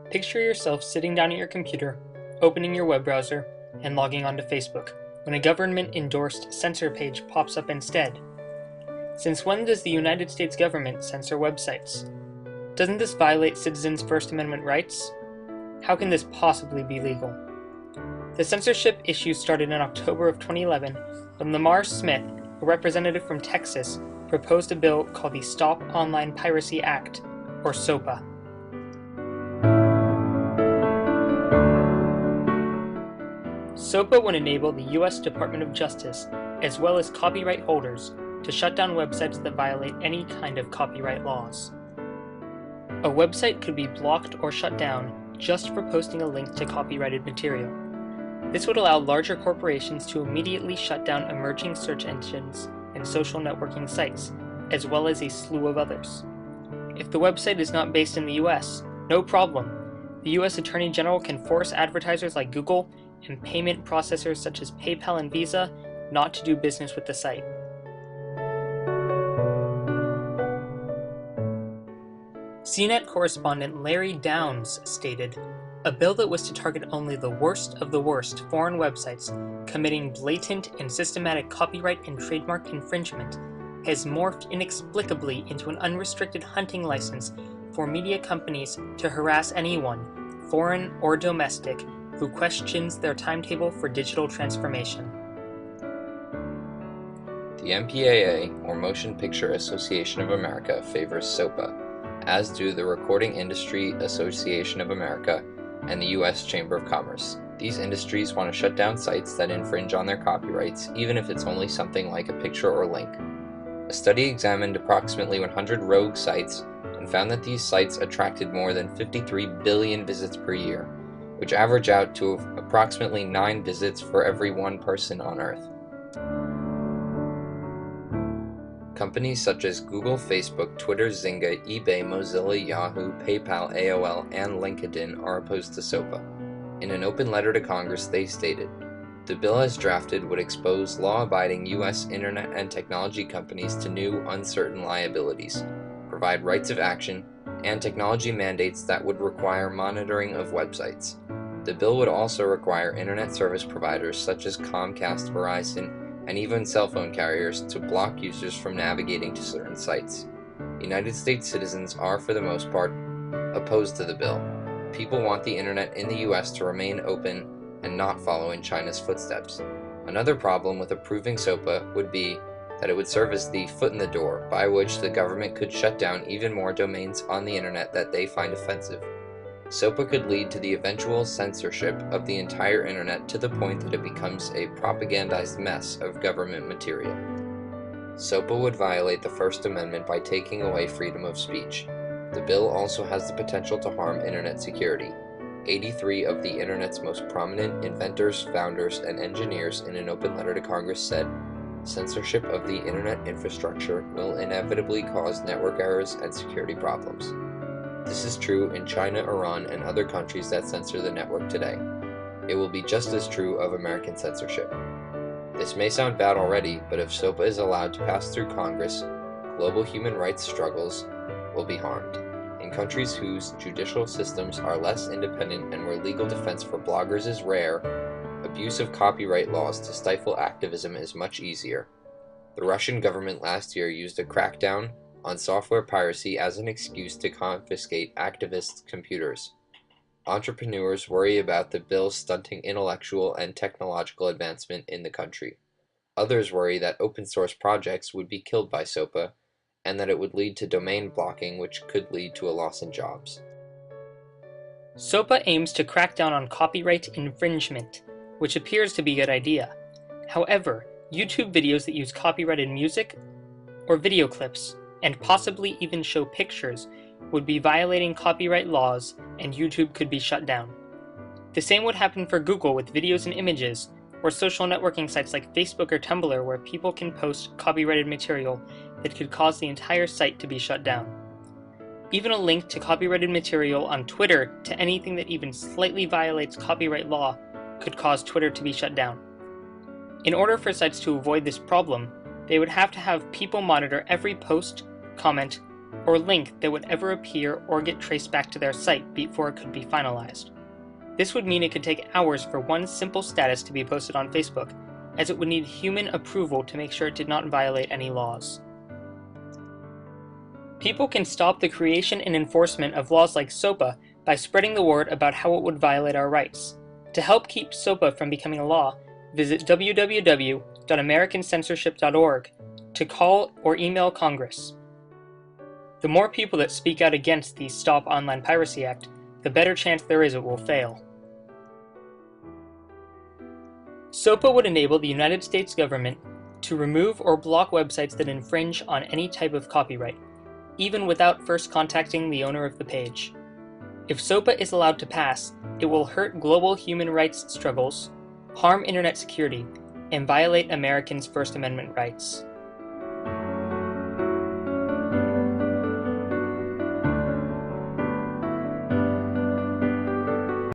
Picture yourself sitting down at your computer, opening your web browser, and logging onto Facebook, when a government-endorsed censor page pops up instead. Since when does the United States government censor websites? Doesn't this violate citizens' First Amendment rights? How can this possibly be legal? The censorship issue started in October of 2011 when Lamar Smith, a representative from Texas, proposed a bill called the Stop Online Piracy Act, or SOPA. SOPA would enable the U.S. Department of Justice, as well as copyright holders, to shut down websites that violate any kind of copyright laws. A website could be blocked or shut down just for posting a link to copyrighted material. This would allow larger corporations to immediately shut down emerging search engines and social networking sites, as well as a slew of others. If the website is not based in the US, no problem. The US Attorney General can force advertisers like Google and payment processors such as PayPal and Visa not to do business with the site. CNET correspondent Larry Downs stated, "A bill that was to target only the worst of the worst foreign websites committing blatant and systematic copyright and trademark infringement has morphed inexplicably into an unrestricted hunting license for media companies to harass anyone, foreign or domestic, who questions their timetable for digital transformation." The MPAA, or Motion Picture Association of America, favors SOPA, as do the Recording Industry Association of America and the U.S. Chamber of Commerce. These industries want to shut down sites that infringe on their copyrights, even if it's only something like a picture or link. A study examined approximately 100 rogue sites and found that these sites attracted more than 53 billion visits per year, which average out to approximately 9 visits for every one person on Earth. Companies such as Google, Facebook, Twitter, Zynga, eBay, Mozilla, Yahoo, PayPal, AOL, and LinkedIn are opposed to SOPA. In an open letter to Congress, they stated, "The bill as drafted would expose law-abiding U.S. internet and technology companies to new, uncertain liabilities, provide rights of action, and technology mandates that would require monitoring of websites. The bill would also require internet service providers such as Comcast, Verizon, and even cell phone carriers to block users from navigating to certain sites. United States citizens are, for the most part, opposed to the bill. People want the internet in the US to remain open and not follow in China's footsteps. Another problem with approving SOPA would be that it would serve as the foot in the door by which the government could shut down even more domains on the internet that they find offensive. SOPA could lead to the eventual censorship of the entire internet to the point that it becomes a propagandized mess of government material. SOPA would violate the First Amendment by taking away freedom of speech. The bill also has the potential to harm internet security. 83 of the internet's most prominent inventors, founders, and engineers in an open letter to Congress said, "Censorship of the internet infrastructure will inevitably cause network errors and security problems." This is true in China, Iran, and other countries that censor the network today. It will be just as true of American censorship. This may sound bad already, but if SOPA is allowed to pass through Congress, global human rights struggles will be harmed. In countries whose judicial systems are less independent and where legal defense for bloggers is rare, abuse of copyright laws to stifle activism is much easier. The Russian government last year used a crackdown on software piracy as an excuse to confiscate activists' computers. Entrepreneurs worry about the bill stunting intellectual and technological advancement in the country. Others worry that open source projects would be killed by SOPA, and that it would lead to domain blocking, which could lead to a loss in jobs. SOPA aims to crack down on copyright infringement, which appears to be a good idea. However, YouTube videos that use copyrighted music or video clips, and possibly even show pictures, would be violating copyright laws, and YouTube could be shut down. The same would happen for Google with videos and images, or social networking sites like Facebook or Tumblr where people can post copyrighted material that could cause the entire site to be shut down. Even a link to copyrighted material on Twitter to anything that even slightly violates copyright law could cause Twitter to be shut down. In order for sites to avoid this problem, they would have to have people monitor every post, comment, or link that would ever appear or get traced back to their site before it could be finalized. This would mean it could take hours for one simple status to be posted on Facebook, as it would need human approval to make sure it did not violate any laws. People can stop the creation and enforcement of laws like SOPA by spreading the word about how it would violate our rights. To help keep SOPA from becoming a law, visit www.americancensorship.org to call or email Congress. The more people that speak out against the Stop Online Piracy Act, the better chance there is it will fail. SOPA would enable the United States government to remove or block websites that infringe on any type of copyright, even without first contacting the owner of the page. If SOPA is allowed to pass, it will hurt global human rights struggles, harm internet security, and violate Americans' First Amendment rights.